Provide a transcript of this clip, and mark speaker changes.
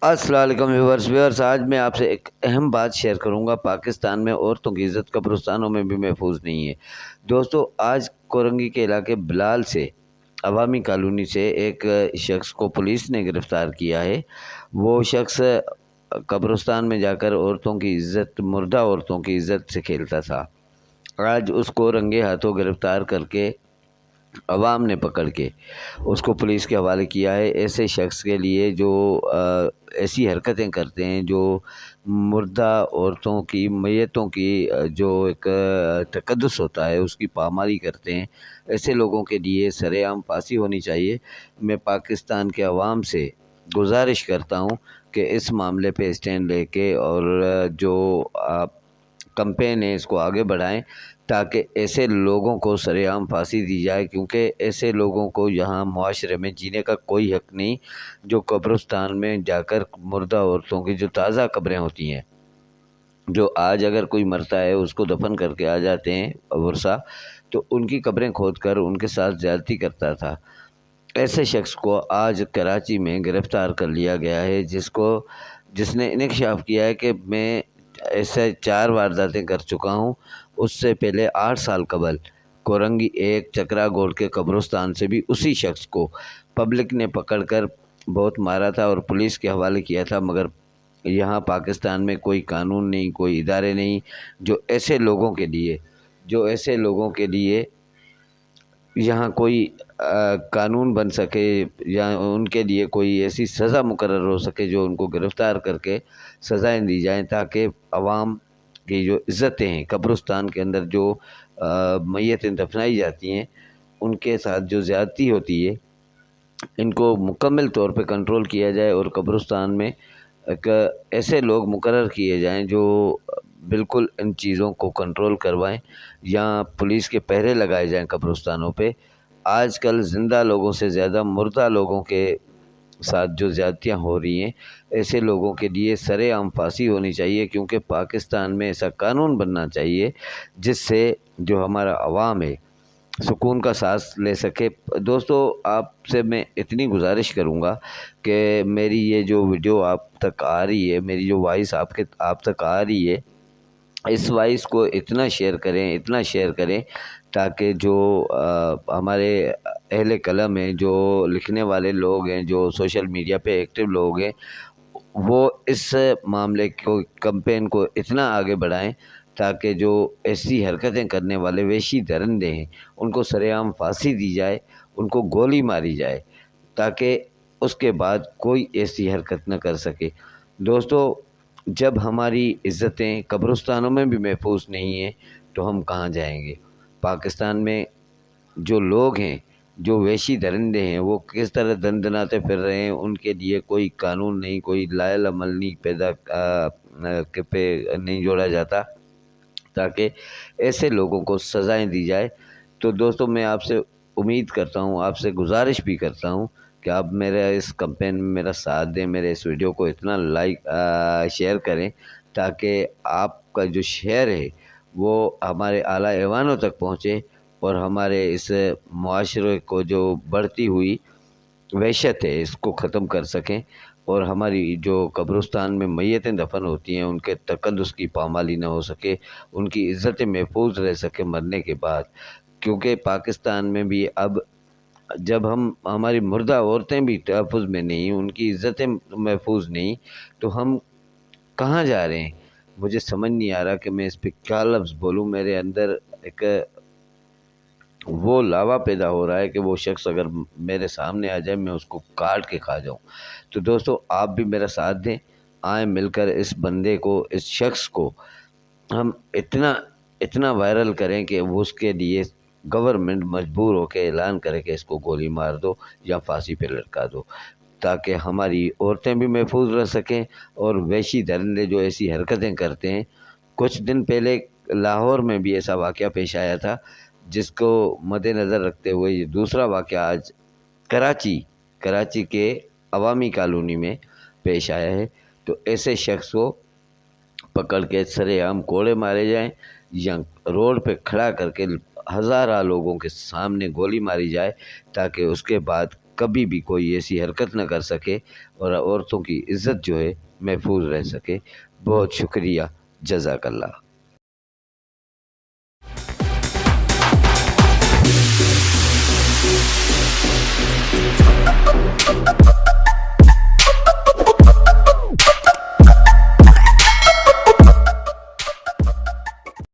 Speaker 1: السلام علیکم ویورز، آج میں آپ سے ایک اہم بات شیئر کروں گا۔ پاکستان میں عورتوں کی عزت قبرستانوں میں بھی محفوظ نہیں ہے۔ دوستو، آج کورنگی کے علاقے بلال سے عوامی کالونی سے ایک شخص کو پولیس نے گرفتار کیا ہے۔ وہ شخص قبرستان میں جا کر عورتوں کی عزت، مردہ عورتوں کی عزت سے کھیلتا تھا۔ آج اس کو رنگے ہاتھوں گرفتار کر کے عوام نے پکڑ کے اس کو پولیس کے حوالے کیا ہے۔ ایسے شخص کے لیے جو ایسی حرکتیں کرتے ہیں، جو مردہ عورتوں کی، میتوں کی جو ایک تقدس ہوتا ہے اس کی پامالی کرتے ہیں، ایسے لوگوں کے لیے سرِ عام پھانسی ہونی چاہیے۔ میں پاکستان کے عوام سے گزارش کرتا ہوں کہ اس معاملے پہ اسٹینڈ لے کے اور جو کمپین ہے اس کو آگے بڑھائیں، تاکہ ایسے لوگوں کو سرِ عام پھانسی دی جائے، کیونکہ ایسے لوگوں کو یہاں معاشرے میں جینے کا کوئی حق نہیں، جو قبرستان میں جا کر مردہ عورتوں کی جو تازہ قبریں ہوتی ہیں، جو آج اگر کوئی مرتا ہے اس کو دفن کر کے آ جاتے ہیں ورثہ، تو ان کی قبریں کھود کر ان کے ساتھ زیادتی کرتا تھا۔ ایسے شخص کو آج کراچی میں گرفتار کر لیا گیا ہے، جس نے انکشاف کیا ہے کہ میں ایسے 4 وارداتیں کر چکا ہوں۔ اس سے پہلے 8 سال قبل کورنگی ایک چکرا گوڑ کے قبرستان سے بھی اسی شخص کو پبلک نے پکڑ کر بہت مارا تھا اور پولیس کے حوالے کیا تھا، مگر یہاں پاکستان میں کوئی قانون نہیں، کوئی ادارے نہیں جو ایسے لوگوں کے لیے یہاں کوئی قانون بن سکے یا ان کے لیے کوئی ایسی سزا مقرر ہو سکے جو ان کو گرفتار کر کے سزائیں دی جائیں، تاکہ عوام کی جو عزتیں ہیں، قبرستان کے اندر جو میتیں دفنائی جاتی ہیں ان کے ساتھ جو زیادتی ہوتی ہے، ان کو مکمل طور پہ کنٹرول کیا جائے اور قبرستان میں ایک ایسے لوگ مقرر کیے جائیں جو بالکل ان چیزوں کو کنٹرول کروائیں، یا پولیس کے پہرے لگائے جائیں قبرستانوں پہ۔ آج کل زندہ لوگوں سے زیادہ مردہ لوگوں کے ساتھ جو زیادتیاں ہو رہی ہیں، ایسے لوگوں کے لیے سرِ عام پھانسی ہونی چاہیے، کیونکہ پاکستان میں ایسا قانون بننا چاہیے جس سے جو ہمارا عوام ہے سکون کا سانس لے سکے۔ دوستو، آپ سے میں اتنی گزارش کروں گا کہ میری یہ جو ویڈیو آپ تک آ رہی ہے، میری جو وائس آپ تک آ رہی ہے، اس وائس کو اتنا شیئر کریں تاکہ جو ہمارے اہل قلم ہیں، جو لکھنے والے لوگ ہیں، جو سوشل میڈیا پہ ایکٹیو لوگ ہیں، وہ اس معاملے کو، کمپین کو اتنا آگے بڑھائیں تاکہ جو ایسی حرکتیں کرنے والے وحشی درندے ہیں ان کو سرِ عام پھانسی دی جائے، ان کو گولی ماری جائے، تاکہ اس کے بعد کوئی ایسی حرکت نہ کر سکے۔ دوستو، جب ہماری عزتیں قبرستانوں میں بھی محفوظ نہیں ہیں تو ہم کہاں جائیں گے؟ پاکستان میں جو لوگ ہیں، جو وحشی درندے ہیں، وہ کس طرح دندناتے پھر رہے ہیں، ان کے لیے کوئی قانون نہیں، کوئی لائحہ عمل نہیں پہ نہیں جوڑا جاتا تاکہ ایسے لوگوں کو سزائیں دی جائے۔ تو دوستو، میں آپ سے امید کرتا ہوں، آپ سے گزارش بھی کرتا ہوں کہ آپ میرا اس کمپین میں میرا ساتھ دیں، میرے اس ویڈیو کو اتنا شیئر کریں تاکہ آپ کا جو شیئر ہے وہ ہمارے اعلیٰ ایوانوں تک پہنچے اور ہمارے اس معاشرے کو جو بڑھتی ہوئی وحشت ہے اس کو ختم کر سکیں، اور ہماری جو قبرستان میں میتیں دفن ہوتی ہیں ان کے تقدس کی پامالی نہ ہو سکے، ان کی عزتیں محفوظ رہ سکے مرنے کے بعد۔ کیونکہ پاکستان میں بھی اب جب ہماری مردہ عورتیں بھی تحفظ میں نہیں، ان کی عزتیں محفوظ نہیں، تو ہم کہاں جا رہے ہیں؟ مجھے سمجھ نہیں آ رہا کہ میں اس پہ کیا لفظ بولوں۔ میرے اندر ایک وہ لاوا پیدا ہو رہا ہے کہ وہ شخص اگر میرے سامنے آ جائے میں اس کو کاٹ کے کھا جاؤں۔ تو دوستو، آپ بھی میرا ساتھ دیں، آئیں مل کر اس بندے کو، اس شخص کو ہم اتنا وائرل کریں کہ وہ اس کے لیے گورنمنٹ مجبور ہو کے اعلان کرے کہ اس کو گولی مار دو یا پھانسی پہ لٹکا دو، تاکہ ہماری عورتیں بھی محفوظ رہ سکیں اور وحشی درندے جو ایسی حرکتیں کرتے ہیں۔ کچھ دن پہلے لاہور میں بھی ایسا واقعہ پیش آیا تھا، جس کو مد نظر رکھتے ہوئے یہ دوسرا واقعہ آج کراچی کے عوامی کالونی میں پیش آیا ہے۔ تو ایسے شخص کو پکڑ کے سرِ عام کوڑے مارے جائیں یا روڈ پہ کھڑا کر کے ہزارہ لوگوں کے سامنے گولی ماری جائے، تاکہ اس کے بعد کبھی بھی کوئی ایسی حرکت نہ کر سکے اور عورتوں کی عزت جو ہے محفوظ رہ سکے۔ بہت شکریہ، جزاک اللہ۔